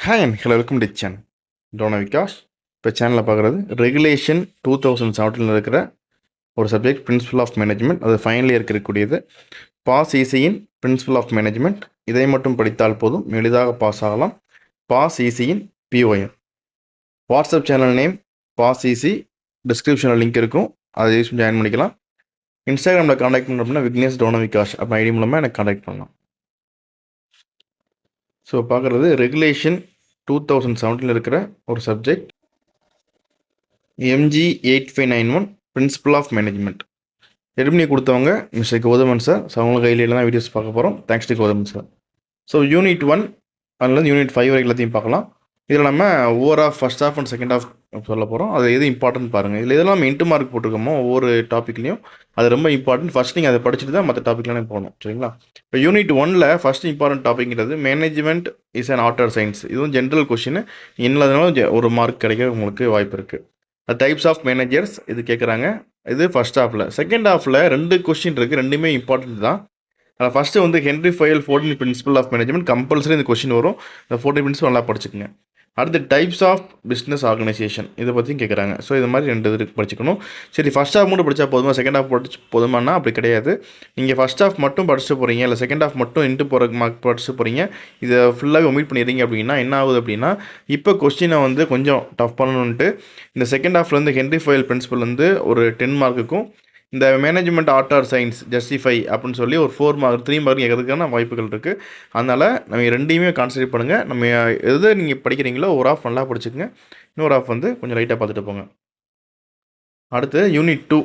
Hi and hello welcome to channel Dona Vikash. இப்போ சேனலில் பார்க்குறது ரெகுலேஷன் 2017 இருக்கிற ஒரு சப்ஜெக்ட் பிரின்சிபல் ஆஃப் மேனேஜ்மெண்ட். அது ஃபைனல் இயருக்கு இருக்கக்கூடியது. பாஸ் ஈஸியின் பிரின்சிபல் ஆஃப் மேனேஜ்மெண்ட் இதை மட்டும் படித்தால் போதும், எளிதாக பாஸ் ஆகலாம். பாஸ் ஈஸியின் POM WhatsApp channel name pass easy, டிஸ்கிரிப்ஷனில் லிங்க் இருக்கும், அதை யூஸ் பண்ணி ஜாயின் பண்ணிக்கலாம். இன்ஸ்டாகிராமில் காண்டாக்ட் பண்ண அப்படின்னா விக்னேஷ் டோனா விகாஷ் அப்படி ஐடி மூலமாக எனக்கு காண்டாக்ட் பண்ணலாம். ஸோ பார்க்குறது ரெகுலேஷன் 2017 இருக்கிற ஒரு subject MG 8591 principle of management. Ready கொடுத்தவங்க மிஸ்டர் கௌதமன் சார். ஸோ அவங்க கையில தான் வீடியோஸ் பார்க்க போகிறோம். Thanks to Gauthaman sir. So unit 1 அதுலேருந்து யூனிட் 5 வரைக்கும் எல்லாத்தையும் பார்க்கலாம். இதில் நம்ம ஓவராக first half and second half சொல்ல போகிறோம். அது எது இம்பார்ட்டன்ட் பாருங்கள். இதில் எதெல்லாம் நம்ம இன்ட்டு மார்க் போட்டிருக்கோமோ ஒவ்வொரு டாப்பிக்லையும் அது ரொம்ப இம்பார்ட்டன்ட். ஃபர்ஸ்ட் நீங்கள் அதை படிச்சுட்டு தான் மற்ற டாப்பிக்லாம் போகணும், சரிங்களா? இப்போ யூனிட் 1ல் ஃபர்ஸ்ட் இம்பார்ட்டன்ட் டாப்பிக்ங்கிறது management is an art or science. இதுவும் ஜென்ரல் கொஸ்டின். என்னதுனாலும் ஒரு மார்க் கிடைக்க உங்களுக்கு வாய்ப்பு இருக்குது. டைப்ஸ் ஆஃப் மேனேஜர்ஸ் இது கேட்குறாங்க. இது ஃபர்ஸ்ட் ஹாஃபில். செகண்ட் ஹாஃபில் 2 கொஸ்டின் இருக்குது, ரெண்டுமே இம்பார்ட்டன்ட் தான். அதில் ஃபஸ்ட்டு வந்து Henri Fayol 14 principle of management compulsory இந்த கொஸ்டின் வரும். இந்த 14 பிரின்சிபல் நல்லா படிச்சுக்கோங்க. அடுத்து டைப்ஸ் ஆஃப் பிஸ்னஸ் ஆர்கனைசேஷன் இதை பற்றியும் கேட்குறாங்க. ஸோ இது மாதிரி 2 இது படிச்சுக்கணும். சரி, ஃபஸ்ட் ஹாஃப் மட்டும் படித்தா போதுமா, செகண்ட் ஹாஃப் படிச்சு போதுமானா அப்படி கிடையாது. நீங்கள் ஃபஸ்ட் ஹாஃப் மட்டும் படிச்சுட்டு போகிறீங்க, இல்லை செகண்ட் ஹாஃப் மட்டும் இன்ட்டு போகிற மார்க் படிச்சுட்டு போகிறீங்க, இதை ஃபுல்லாகவே ஒமிட் பண்ணிடுறீங்க அப்படின்னா என்ன ஆகுது அப்படின்னா, இப்போ கொஸ்டினை வந்து கொஞ்சம் டஃப் பண்ணணுன்ட்டு இந்த செகண்ட் ஹாஃப்லேருந்து ஹென்ரி ஃபயல் பிரின்சிபல் வந்து ஒரு 10 மார்க்குக்கும், இந்த management art or science justify அப்படின்னு சொல்லி ஒரு 4 மார்க் 3 மார்க் கேட்கறதுக்கான வாய்ப்புகள் இருக்குது. அதனால் நம்ம ரெண்டையுமே கான்சன்ட்ரேட் பண்ணுங்கள். நம்ம எது நீங்கள் படிக்கிறீங்களோ ஒரு ஆஃப் நல்லா படிச்சுக்கோங்க, இன்னொரு ஆஃப் வந்து கொஞ்சம் லைட்டாக பார்த்துட்டு போங்க. அடுத்து யூனிட் 2.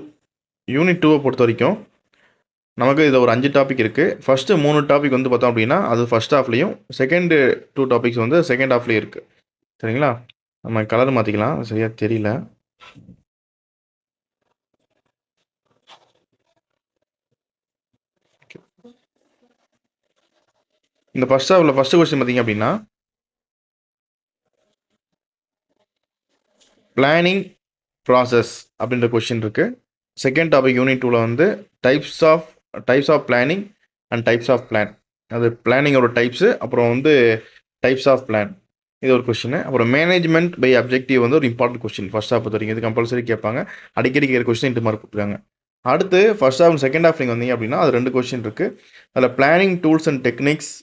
யூனிட் 2வை பொறுத்த வரைக்கும் நமக்கு இதில் ஒரு 5 டாபிக் இருக்குது. ஃபஸ்ட்டு 3 டாபிக் வந்து பார்த்தோம் அப்படின்னா அது ஃபஸ்ட் ஹாஃப்லேயும், செகண்டு 2 டாபிக்ஸ் வந்து செகண்ட் ஹாஃப்லேயும் இருக்குது, சரிங்களா? நம்ம கலர் மாற்றிக்கலாம், சரியாக தெரியல. இந்த ஃபர்ஸ்ட் ஹாஃபில் ஃபஸ்ட்டு கொஸ்டின் பார்த்தீங்க அப்படின்னா பிளானிங் ப்ராசஸ் அப்படின்ற கொஸ்டின் இருக்குது. செகண்ட் டாபிக் யூனிட் 2ல் வந்து types of planning and types of plan. அது பிளானிங்கோட டைப்ஸு, அப்புறம் வந்து டைப்ஸ் ஆஃப் பிளான், இது ஒரு கொஸ்டின். அப்புறம் மேனேஜ்மெண்ட் பை அப்ஜெக்டிவ் வந்து ஒரு இம்பார்ட்டன்ட் கொஸ்டின் ஃபர்ஸ்ட் ஹாஃப் பொறுத்த வரைக்கும். இது கம்பல்சரி கேட்பாங்க, அடிக்கடி கேட்குற கொஸ்டின் இன்ட்டு மார்க் கொடுத்துருக்காங்க. அடுத்து ஃபர்ஸ்ட் ஹாஃப் செகண்ட் ஹாஃப் நீங்கள் வந்தீங்க அப்படின்னா அது 2 கொஸ்டின் இருக்குது. அதில் planning tools and techniques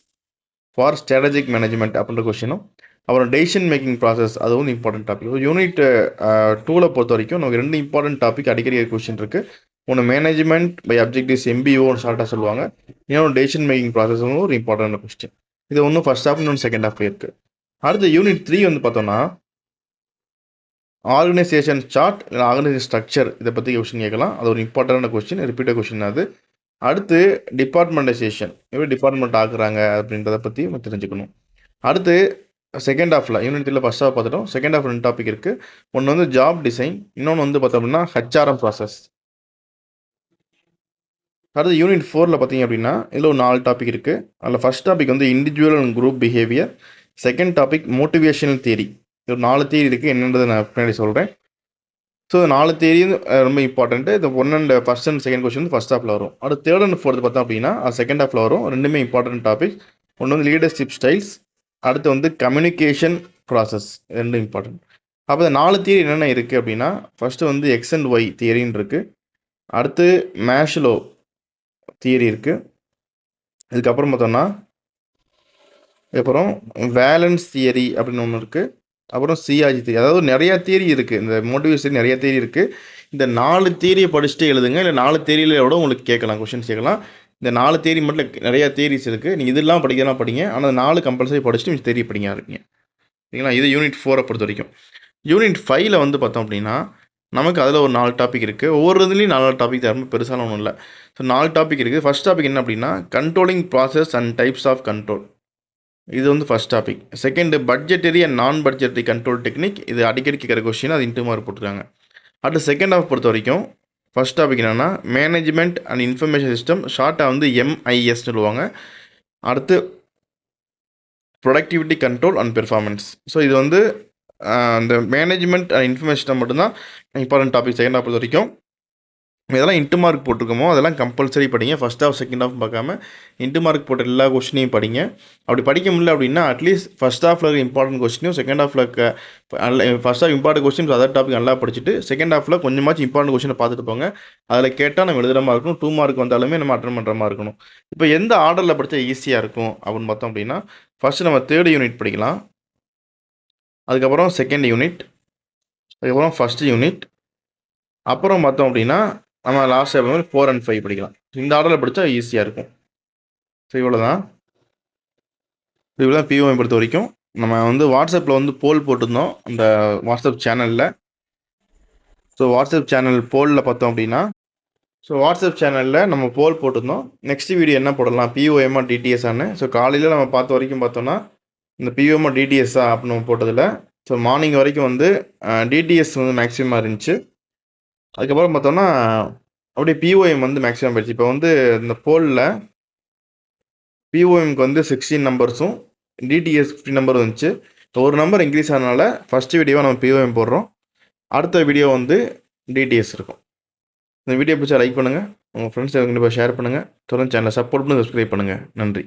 for strategic management அப்படின்ற கொஸ்டினும், அப்புறம் டெசிஷன் மேக்கிங் ப்ராசஸ் அது வந்து இம்பார்ட்டன்ட் டாபிக். யூனிட் 2ல் பொறுத்த வரைக்கும் நமக்கு 2 இம்பார்ட்டன்ட் டாபிக் அடிக்கடி கொஸ்டின் இருக்குது. ஒன்று மேனேஜ்மெண்ட் பை அப்ஜெக்டிவ்ஸ் MBOன்னு ஷார்ட்டாக சொல்லுவாங்க, இன்னொன்று டெசிஷன் மேக்கிங் ப்ராசஸ் ஒரு இம்பார்ட்டன்ட் கொஸ்டின். இது ஒன்று ஃபர்ஸ்ட் ஹாஃப், இன்னொன்று செகண்ட் ஹாஃப்ல இருக்குது. அடுத்து யூனிட் 3 வந்து பார்த்தோம்னா ஆர்கனைசேஷன் சார்ட் இல்லை ஆர்கனைசேஷன் ஸ்ட்ரக்சர் இதை பற்றி கொஸ்டின் கேட்கலாம். அது ஒரு இம்பார்ட்டன்டான கொஸ்டின், ரிப்பீட்டட் கொஸ்டின் அது. அடுத்து டிபார்ட்மெண்டைசேஷன் எப்படி டிபார்ட்மெண்ட் ஆக்குறாங்க அப்படின்றத பற்றி நம்ம தெரிஞ்சுக்கணும். அடுத்து செகண்ட் ஹாஃபில் யூனிட் 3ல் ஃபர்ஸ்ட் ஹாஃப் பார்த்துட்டோம். செகண்ட் ஹாஃப் 2 டாபிக் இருக்குது. ஒன்று வந்து ஜாப் டிசைன், இன்னொன்று வந்து பார்த்தோம்னா HRM ப்ராசஸ். அடுத்து யூனிட் 4ல் பார்த்தீங்க அப்படின்னா இதில் ஒரு 4 டாபிக் இருக்குது. அதில் ஃபர்ஸ்ட் டாபிக் வந்து individual and group behaviour. Second topic motivational theory. இது ஒரு 4 தியரி இருக்குது, என்னன்றதை நான் பின்னாடி சொல்கிறேன். ஸோ 4 தியரியும் ரொம்ப இம்பார்ட்டன்ட்டு. இந்த ஃபர்ஸ்ட் அண்ட் செகண்ட் கொஸ்டின் வந்து ஃபர்ஸ்ட் ஹாஃபில் வரும். அடுத்து தேர்ட் அண்ட் ஃபோர்த் பார்த்தோம் அப்படின்னா அது செகண்ட் ஹாஃபில் வரும். ரெண்டுமே இம்பார்ட்டன்ட் டாபிக். ஒன்று வந்து லீடர்ஷிப் ஸ்டைல்ஸ், அடுத்து வந்து கம்யூனிகேஷன் ப்ராசஸ், ரெண்டும் இம்பார்ட்டன்ட். அப்போ இந்த 4 தியரி என்னென்ன இருக்குது அப்படின்னா, ஃபர்ஸ்ட்டு வந்து எக்ஸ் அண்ட் ஒய் தியரின்னு இருக்குது. அடுத்து மேஷ்லோ தியரி இருக்குது. இதுக்கப்புறம் பார்த்தோம்னா அப்புறம் வேலன்ஸ் தியரி அப்படின்னு ஒன்று இருக்குது. அப்புறம் சிஆர்ஜி தியரி. அதாவது நிறையா தியரி இருக்குது, இந்த மோட்டிவேஷன் நிறையா தியரி இருக்குது. இந்த 4 தியரியை படிச்சுட்டு எழுதுங்க, இல்லை 4 தியரியோட உங்களுக்கு கேட்கலாம், கொஸ்டின்ஸ் கேட்கலாம். இந்த 4 தியரி மட்டும் நிறையா தியரிஸ் இருக்குது, நீங்கள் இதெல்லாம் படிக்கலாம் படிங்க. ஆனால் 4 கம்பல்சரி படிச்சுட்டு நீங்கள் தியரி படிங்க இருக்கீங்க, சரிங்களா? இது யூனிட் 4 பொறுத்த வரைக்கும். யூனிட் 5ல் வந்து பார்த்தோம் அப்படின்னா நமக்கு அதில் ஒரு 4 டாபிக் இருக்குது. ஒவ்வொரு இதுலேயும் 4 டாபிக் தான், ரொம்ப பெருசான ஒன்றும் இல்லை. ஸோ 4 டாபிக் இருக்குது. ஃபர்ஸ்ட் டாபிக் என்ன அப்படின்னா controlling process and types of control. இது வந்து first topic. Second budgetary and non budgetary control technique. இது அடிக்கடி கேட்குற கொஸ்டின், அது இன்ட்டு மார்க் போட்டுருக்காங்க. அடுத்து செகண்ட் ஹாஃப் பொறுத்த வரைக்கும் ஃபர்ஸ்ட் டாபிக் என்னென்னா மேனேஜ்மெண்ட் அண்ட் இன்ஃபர்மேஷன் சிஸ்டம், ஷார்ட்டாக வந்து MIS சொல்லுவாங்க. அடுத்து productivity control and performance. So இது வந்து இந்த மேனேஜ்மெண்ட் அண்ட் இன்ஃபர்மேஷன் சிஸ்டம் மட்டும்தான் இம்பார்ட்டன்ட் டாபிக் செகண்ட் ஹாஃப் பொறுத்த வரைக்கும். இதெல்லாம் இன்ட்டு மார்க் போட்டிருக்கோமோ அதெல்லாம் கம்பல்சரி படிங்க. ஃபஸ்ட் ஹாஃப் செகண்ட் ஹாஃப் பார்க்காம இன்ட்டு மார்க் போட்ட எல்லா கொஸ்டினையும் படிங்க. அப்படி படிக்க முடியல அப்படின்னா அட்லீஸ்ட் ஃபஸ்ட் ஹாஃபில் இருக்க இம்பார்ட்டன்ட் கொஸ்டினும் செகண்ட் ஹாஃபில் இருக்க first half important questions other topic நல்லா படிச்சுட்டு செகண்ட் ஹாஃபில் கொஞ்சமாச்சும் இம்பார்ட்டன்ட் கொஸ்டினை பார்த்துட்டு போங்க. அதில் கேட்டால் நம்ம எழுதுகிற மாதிரி இருக்கணும். 2 மார்க் வந்தாலுமே நம்ம அட்டன் பண்ணுற மாதிரி இருக்கணும். இப்போ எந்த ஆர்டரில் படித்தா ஈஸியாக இருக்கும் அப்படின்னு பார்த்தோம் அப்படின்னா, ஃபஸ்ட்டு நம்ம 3rd யூனிட் படிக்கலாம். அதுக்கப்புறம் 2nd யூனிட், அதுக்கப்புறம் 1st யூனிட், அப்புறம் பார்த்தோம் அப்படின்னா நம்ம லாஸ்ட் மாதிரி 4 and 5 படிக்கலாம். இந்த ஆர்டரில் படித்தா ஈஸியாக இருக்கும். ஸோ இவ்வளோதான் பிஓஎம் பொறுத்த வரைக்கும். நம்ம வந்து வாட்ஸ்அப்பில் வந்து போல் போட்டிருந்தோம் அந்த வாட்ஸ்அப் சேனலில். ஸோ வாட்ஸ்அப் சேனல் போலில் பார்த்தோம் அப்படின்னா வாட்ஸ்அப் சேனலில் நம்ம போல் போட்டிருந்தோம். நெக்ஸ்ட் வீடியோ என்ன போடலாம், பிஓஎம்மா டிடிஎஸ்ஸான்னு. ஸோ காலையில் நம்ம பார்த்த வரைக்கும் பார்த்தோன்னா இந்த பிஓஎம்மா டிடிஎஸ்ஸா அப்படின்னு நம்ம போட்டதில் மார்னிங் வரைக்கும் வந்து டிடிஎஸ் வந்து மேக்ஸிமமாக இருந்துச்சு. அதுக்கப்புறம் பார்த்தோன்னா அப்படியே பிஓஎம் வந்து மேக்ஸிமம் போயிடுச்சு. இப்போ வந்து இந்த போலில் பிஓஎம்க்கு வந்து 16 நம்பர்ஸும் டிடிஎஸ் 15 நம்பர் வந்துச்சு. ஒரு நம்பர் இன்க்ரீஸ் ஆனதுனால ஃபஸ்ட்டு வீடியோவை நம்ம பிஓஎம் போடுறோம். அடுத்த வீடியோ வந்து டிடிஎஸ் இருக்கும். இந்த வீடியோ பிடிச்சா லைக் பண்ணுங்கள், உங்கள் ஃப்ரெண்ட்ஸ் கண்டிப்பாக ஷேர் பண்ணுங்கள். தொடர்ந்து சேனலை சப்போர்ட் பண்ணி சப்ஸ்கிரைப் பண்ணுங்கள். நன்றி.